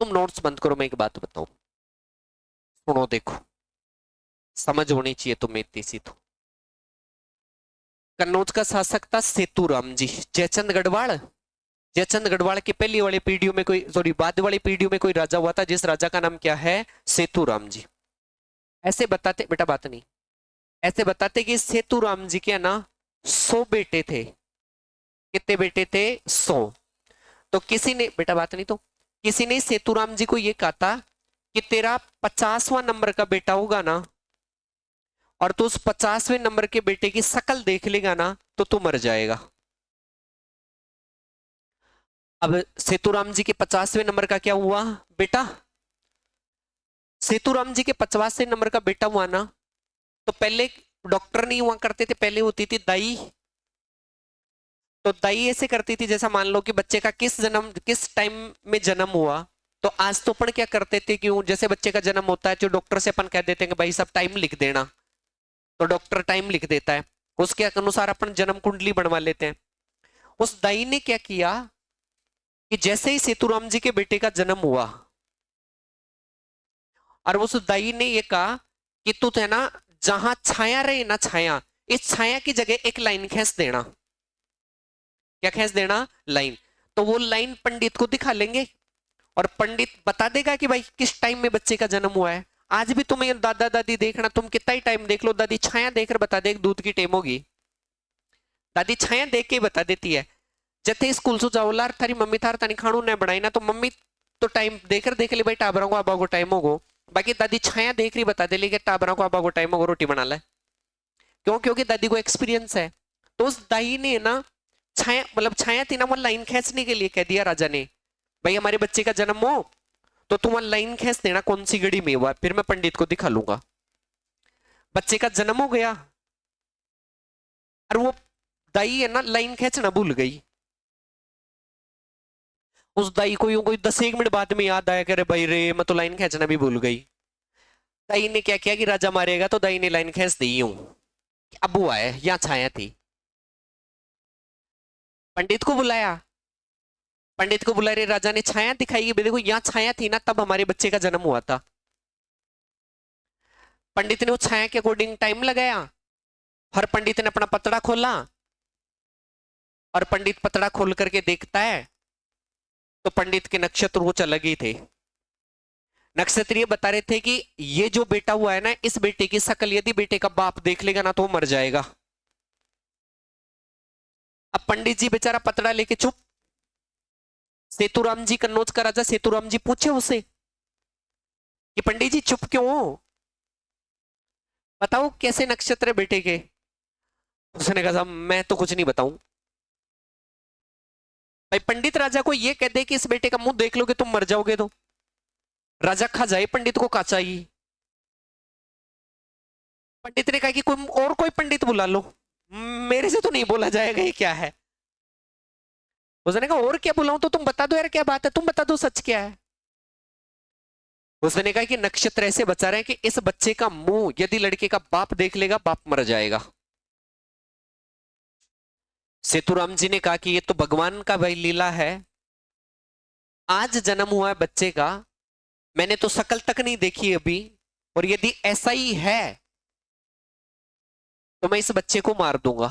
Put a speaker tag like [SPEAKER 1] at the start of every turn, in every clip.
[SPEAKER 1] तुम नोट्स बंद करो, मैं एक बात बताऊं, सुनो देखो, समझ होनी चाहिए तुम्हें इतनी सी तो। कन्नौज का शासक था सेतुराम जी, जयचंद गढ़वाल। जयचंद गढ़वाल की पहली वाली पीढ़ियों में कोई, सॉरी बाद वाली पीढ़ियों में कोई राजा हुआ था जिस राजा का नाम क्या है, सेतुराम जी। ऐसे बताते बेटा, बात नहीं, ऐसे बताते कि सेतुराम जी के ना 100 बेटे थे। कितने बेटे थे? 100। तो किसी ने, बेटा बात नहीं, तो किसी ने सेतुराम जी को यह कहा था कि तेरा 50वां नंबर का बेटा होगा ना, और तू उस 50वें नंबर के बेटे की शकल देख लेगा ना तो तू मर जाएगा। अब सेतुराम जी के 50वें नंबर का क्या हुआ बेटा? सेतुराम जी के 50वें नंबर का बेटा हुआ ना, तो पहले डॉक्टर नहीं हुआ करते थे, पहले होती थी दाई। तो दाई ऐसे करती थी, जैसा मान लो कि बच्चे का किस टाइम में जन्म हुआ, तो आज तो अपन क्या करते थे, क्यों जैसे बच्चे का जन्म होता है जो डॉक्टर से अपन कह देते हैं कि भाई सब टाइम लिख देना, तो डॉक्टर टाइम लिख देता है, उसके अनुसार अपन जन्म कुंडली बनवा लेते हैं। उस दाई ने क्या किया कि जैसे ही सेतुराम जी के बेटे का जन्म हुआ, और उस दाई ने ये कहा कि तू है ना, जहां छाया रहे ना छाया, इस छाया की जगह एक लाइन खींच देना। क्या खींच देना? लाइन। तो वो लाइन पंडित को दिखा लेंगे, और पंडित बता देगा कि भाई किस टाइम में बच्चे का जन्म हुआ है। आज भी तुम्हें दादा दादी देखना, तुम कितना ही टाइम देख लो, दादी छाया देखकर बता दे दूध की टेम होगी। दादी छाया देख के ही बता देती है। जैसे स्कूल से जाओ लार थारी मम्मी थार तानी खाणू न बनाई ना, तो मम्मी तो टाइम देकर देख ले भाई टाबरा को आबा को टाइम होगो, बाकी दादी छाया देख रही बता दे ली कि टाबरा को आबा को टाइम होगो, रोटी बना ले। क्यों? क्योंकि दादी को एक्सपीरियंस है। तो उस दाई ने ना छाया, मतलब छाया थी ना, वो लाइन खींचने के लिए कह दिया राजा ने, भाई हमारे बच्चे का जन्म हो तो तुम लाइन खींच देना कौन सी घड़ी में हुआ, फिर मैं पंडित को दिखा लूंगा। बच्चे का जन्म हो गया, और वो दाई है ना लाइन खींचना भूल गई। उस दाई को यूं कोई 10 एक मिनट बाद में याद आया, करे भाई रे मैं तो लाइन खींचना भी भूल गई। दाई ने क्या किया कि राजा मारेगा, तो दाई ने लाइन खींच दी यूं। अब वो आए, यहाँ छाया थी, पंडित को बुलाया। पंडित को बुला रहे, राजा ने छाया दिखाई कि देखो यहाँ छाया थी ना, तब हमारे बच्चे का जन्म हुआ था। पंडित ने उस छाया के अकॉर्डिंग टाइम लगाया, हर पंडित ने अपना पतड़ा खोला, और पंडित पतड़ा खोल करके देखता है तो पंडित के नक्षत्र कुछ अलग ही थे। नक्षत्र ये बता रहे थे कि ये जो बेटा हुआ है ना, इस बेटे की शकल यदि बेटे का बाप देख लेगा ना तो वो मर जाएगा। अब पंडित जी बेचारा पतड़ा लेके चुप। सेतुराम जी, कन्नौज का राजा सेतुराम जी पूछे उसे कि पंडित जी चुप क्यों हो, बताओ कैसे नक्षत्र है बेटे के। उसने कहा साहब मैं तो कुछ नहीं बताऊं। भाई पंडित राजा को ये कह दे कि इस बेटे का मुंह देख लोगे तुम मर जाओगे, तो राजा खा जाए, पंडित को का चाहिए। पंडित ने कहा कि कोई और कोई पंडित बुला लो, मेरे से तो नहीं बोला जाएगा, ये क्या है। उसने कहा और क्या बुलाऊं, तो तुम बता दो यार क्या बात है, तुम बता दो सच क्या है। उसने कहा कि नक्षत्र ऐसे बचा रहे हैं कि इस बच्चे का मुंह यदि लड़के का बाप देख लेगा, बाप मर जाएगा। सेतुराम जी ने कहा कि ये तो भगवान का भाई लीला है, आज जन्म हुआ है बच्चे का, मैंने तो शकल तक नहीं देखी अभी, और यदि ऐसा ही है तो मैं इस बच्चे को मार दूंगा।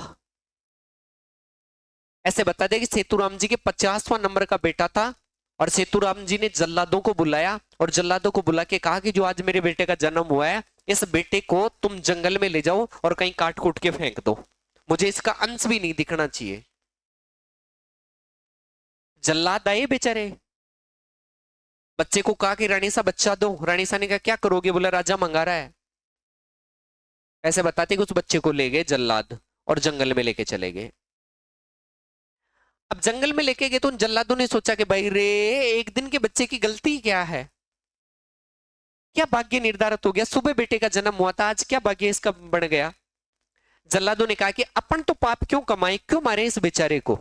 [SPEAKER 1] ऐसे बता दे कि सेतुराम जी के 50वां नंबर का बेटा था, और सेतुराम जी ने जल्लादों को बुलाया, और जल्लादों को बुला के कहा कि जो आज मेरे बेटे का जन्म हुआ है, इस बेटे को तुम जंगल में ले जाओ और कहीं काट कूट के फेंक दो, मुझे इसका अंश भी नहीं दिखना चाहिए। जल्लाद आए बेचारे, बच्चे को कहा कि रानी सा बच्चा दो। रानी सा ने कहा क्या करोगे, बोला राजा मंगा रहा है। ऐसे बताते कि उस बच्चे को ले गए जल्लाद, और जंगल में लेके चले गए। अब जंगल में लेके गए तो उन जल्लादों ने सोचा कि भाई रे, एक दिन के बच्चे की गलती क्या है, क्या भाग्य निर्धारित हो गया, सुबह बेटे का जन्म हुआ था, आज क्या भाग्य इसका बन गया। जल्लादों ने कहा कि अपन तो पाप क्यों कमाए, क्यों मारे इस बेचारे को।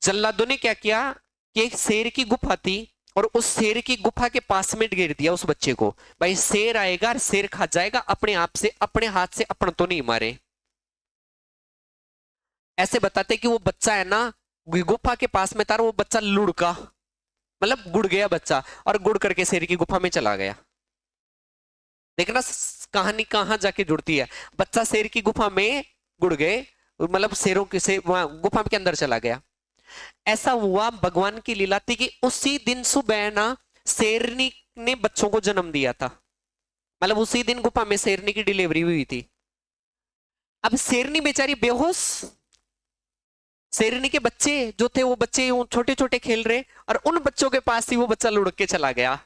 [SPEAKER 1] जल्लादों ने क्या किया कि एक शेर की गुफा थी, और उस शेर की गुफा के पास में गिर दिया उस बच्चे को। भाई शेर आएगा और शेर खा जाएगा, अपने आप से, अपने हाथ से अपन तो नहीं मारे। ऐसे बताते कि वो बच्चा है ना, गुफा के पास में था, वो बच्चा लुढ़का, मतलब गुड़ गया बच्चा और गुड़ करके शेर की गुफा में चला गया। देखना कहानी कहां जाके जुड़ती है। बच्चा शेर की गुफा में गुड़ गए, मतलब शेरों के से वहां गुफा के अंदर चला गया। ऐसा हुआ, भगवान की लीला थी कि उसी दिन सुबह ना शेरनी ने बच्चों को जन्म दिया था। मतलब उसी दिन गुफा में शेरनी की डिलीवरी हुई थी। अब शेरनी बेचारी बेहोश, शेरनी के बच्चे जो थे वो बच्चे छोटे छोटे खेल रहे, और उन बच्चों के पास ही वो बच्चा लुढ़क के चला गया।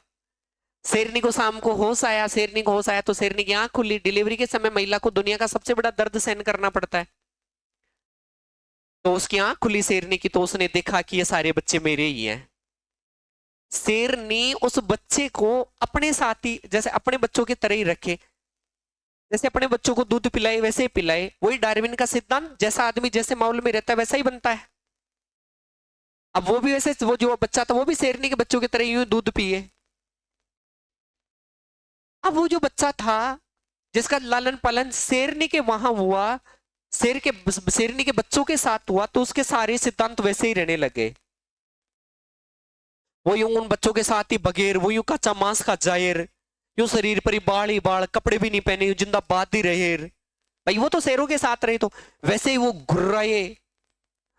[SPEAKER 1] शेरनी को शाम को होश आया, शेरनी को होश आया तो शेरनी की आंख खुली। डिलीवरी के समय महिला को दुनिया का सबसे बड़ा दर्द सहन करना पड़ता है, तो उसकी आंख खुली शेरनी की, तो उसने देखा कि ये सारे बच्चे मेरे ही हैं। शेरनी उस बच्चे को अपने साथ ही जैसे अपने बच्चों की तरह ही रखे, जैसे अपने बच्चों को दूध पिलाए वैसे ही पिलाए। वही डार्विन का सिद्धांत, जैसा आदमी जैसे माहौल में रहता है वैसा ही बनता है। अब वो भी वैसे, वो जो बच्चा था वो भी शेरनी के बच्चों की तरह यूं दूध पिए। अब वो जो बच्चा था जिसका लालन पालन शेरनी के वहां हुआ, शेरनी के बच्चों के साथ हुआ, तो उसके सारे सिद्धांत वैसे ही रहने लगे। वो यूं उन बच्चों के साथ ही बगैर, वो यूं कच्चा मांस खा जाहिर, यूं शरीर पर ही बाल, कपड़े भी नहीं पहने, यूं जिंदाबाद ही रहे। भाई वो तो शेरों के साथ रहे, तो वैसे ही वो घुर्राए,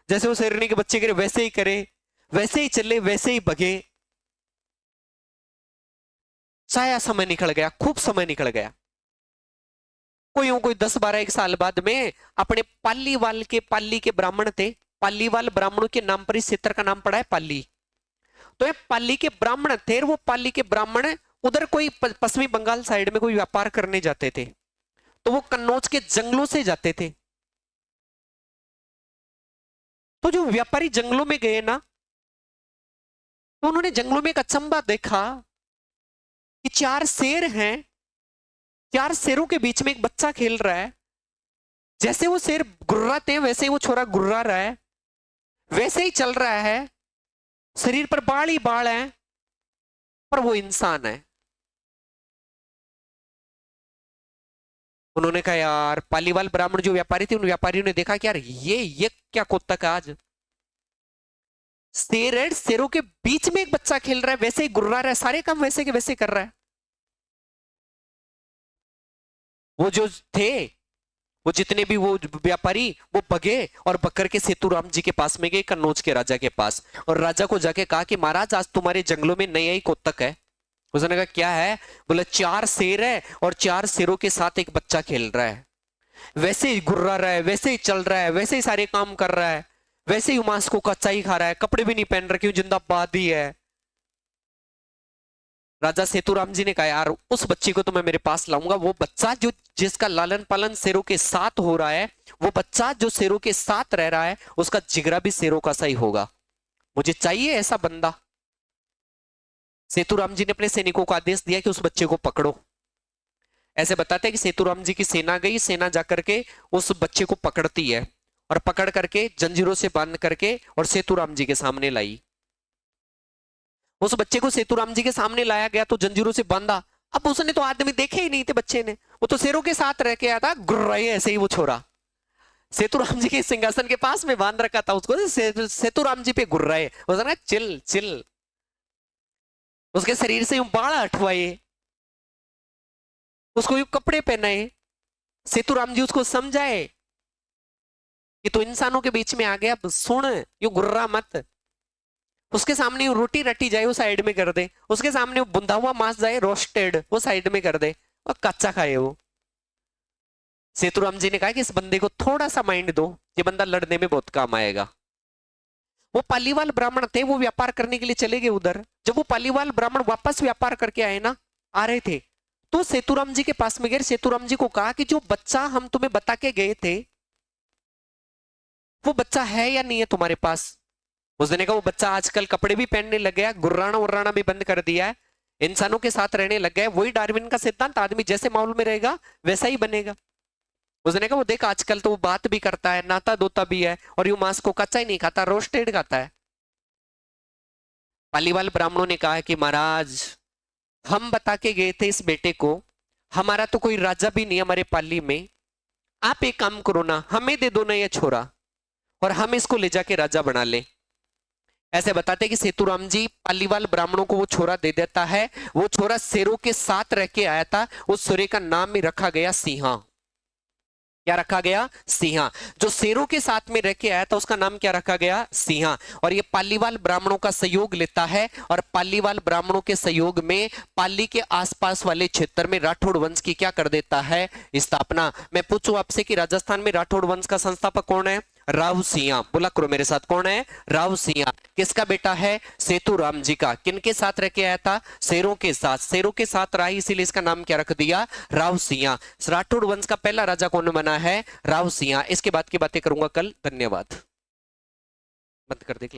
[SPEAKER 1] जैसे वो शेरनी के बच्चे करे वैसे ही करे, वैसे ही चले, वैसे ही भगे। साया समय निकल गया, खूब समय निकल गया। कोई 10-12 एक साल बाद में अपने पाली के ब्राह्मण थे। पालीवाल ब्राह्मणों के नाम पर इस क्षेत्र का नाम पड़ा है पाली। तो ये पाली के ब्राह्मण थे, और वो पाली के ब्राह्मण उधर कोई पश्चिमी बंगाल साइड में कोई व्यापार करने जाते थे, तो वो कन्नौज के जंगलों से जाते थे। तो जो व्यापारी जंगलों में गए ना, तो उन्होंने जंगलों में एक अचंबा देखा कि 4 शेर हैं, 4 शेरों के बीच में एक बच्चा खेल रहा है। जैसे वो शेर गुर्राते हैं वैसे ही वो छोरा गुर्रा रहा है, वैसे ही चल रहा है, शरीर पर बाल ही बाल है, पर वो इंसान है। उन्होंने कहा यार, पालीवाल ब्राह्मण जो व्यापारी थे, उन व्यापारियों ने देखा कि यार ये क्या कोत्तक है आज। शेर है, शेरों के बीच में एक बच्चा खेल रहा है, वैसे ही गुर्रा रहा है, सारे काम वैसे के वैसे कर रहा है। वो जो थे, वो जितने भी वो व्यापारी, वो भगे और बकर के सेतुराम जी के पास में गए, कन्नौज के राजा के पास, और राजा को जाके कहा कि महाराज आज तुम्हारे जंगलों में नया ही कोत्तक है। उसने कहा क्या है? बोला 4 शेर है और 4 शेरों के साथ एक बच्चा खेल रहा है, वैसे ही घुर्रा रहा है, वैसे ही चल रहा है, वैसे ही सारे काम कर रहा है, वैसे ही मांस को कच्चा ही खा रहा है, कपड़े भी नहीं पहन रखे, जिंदाबाद ही है। राजा सेतुराम जी ने कहा यार उस बच्चे को तो मैं मेरे पास लाऊंगा। वो बच्चा जो जिसका लालन पालन शेरों के साथ हो रहा है, वो बच्चा जो शेरों के साथ रह रहा है, उसका जिगरा भी शेरों का सही होगा। मुझे चाहिए ऐसा बंदा। सेतुराम जी ने अपने सैनिकों को आदेश दिया कि उस बच्चे को पकड़ो। ऐसे बताते हैं कि सेतुराम जी की सेना गई, सेना जाकर के उस बच्चे को पकड़ती है, और पकड़ करके जंजीरों से बांध करके और सेतुराम जी के सामने लाई। उस बच्चे को सेतुराम जी के सामने लाया गया तो जंजीरों से बांधा। अब उसने तो आदमी देखे ही नहीं थे बच्चे ने, वो तो शेरों के साथ रह के आया था, गुर्राए ऐसे ही वो छोरा सेतुराम जी के सिंहासन के पास में बांध रखा था उसको, सेतुराम जी पे गुर्राए। उसने चिल चिल, उसके शरीर से यूं बाल हटवाए, उसको यूं कपड़े पहनाए। सेतुराम जी उसको समझाए कि तू इंसानों के बीच में आ गया, अब सुन, यूं गुर्रा मत। उसके सामने रोटी रटी जाए वो साइड में कर दे, उसके सामने बुंदा हुआ मांस जाए रोस्टेड, वो साइड में कर दे, और कच्चा खाए वो। सेतुराम जी ने कहा कि इस बंदे को थोड़ा सा माइंड दो, ये बंदा लड़ने में बहुत काम आएगा। वो पालीवाल ब्राह्मण थे, वो व्यापार करने के लिए चले गए उधर। जब वो पालीवाल ब्राह्मण वापस व्यापार करके आए ना, आ रहे थे, तो सेतुराम जी के पास में गए। सेतुराम जी को कहा कि जो बच्चा हम तुम्हें बता के गए थे, वो बच्चा है या नहीं है तुम्हारे पास? उसने कहा वो बच्चा आजकल कपड़े भी पहनने लग गया, गुर्राना उर्राना भी बंद कर दिया है, इंसानों के साथ रहने लग गया। वही डार्विन का सिद्धांत, आदमी जैसे माहौल में रहेगा वैसा ही बनेगा। उसने कहा वो देख आजकल तो वो बात भी करता है, नाता दोता भी है, और यूं मांस को कच्चा ही नहीं खाता, रोस्टेड खाता है। पालीवाल ब्राह्मणों ने कहा कि महाराज हम बता के गए थे इस बेटे को, हमारा तो कोई राजा भी नहीं हमारे पाली में, आप एक काम करो ना, हमें दे दो ना ये छोरा, और हम इसको ले जाके राजा बना ले। ऐसे बताते कि सेतुराम जी पालीवाल ब्राह्मणों को वो छोरा दे देता है। वो छोरा शेरों के साथ रह के आया था, उस छोरे का नाम ही रखा गया सिंहा। क्या रखा गया? सिंहा। जो शेरों के साथ में रह के आया था उसका नाम क्या रखा गया? सिंहा। और ये पालीवाल ब्राह्मणों का सहयोग लेता है, और पालीवाल ब्राह्मणों के सहयोग में पाली के आसपास वाले क्षेत्र में राठौड़ वंश की क्या कर देता है? स्थापना। मैं पूछूं आपसे कि राजस्थान में राठौड़ वंश का संस्थापक कौन है? राव सिंहा। बोला करो मेरे साथ, कौन है? राव सिंहा। किसका बेटा है? सेतुराम जी का। किनके साथ रह के आया था? शेरों के साथ। शेरों के साथ रहा, इसीलिए इसका नाम क्या रख दिया? राव सिंहा। राठौड़ वंश का पहला राजा कौन बना है? राव सिंहा। इसके बाद की बातें करूंगा कल। धन्यवाद। बंद कर दे क्लास।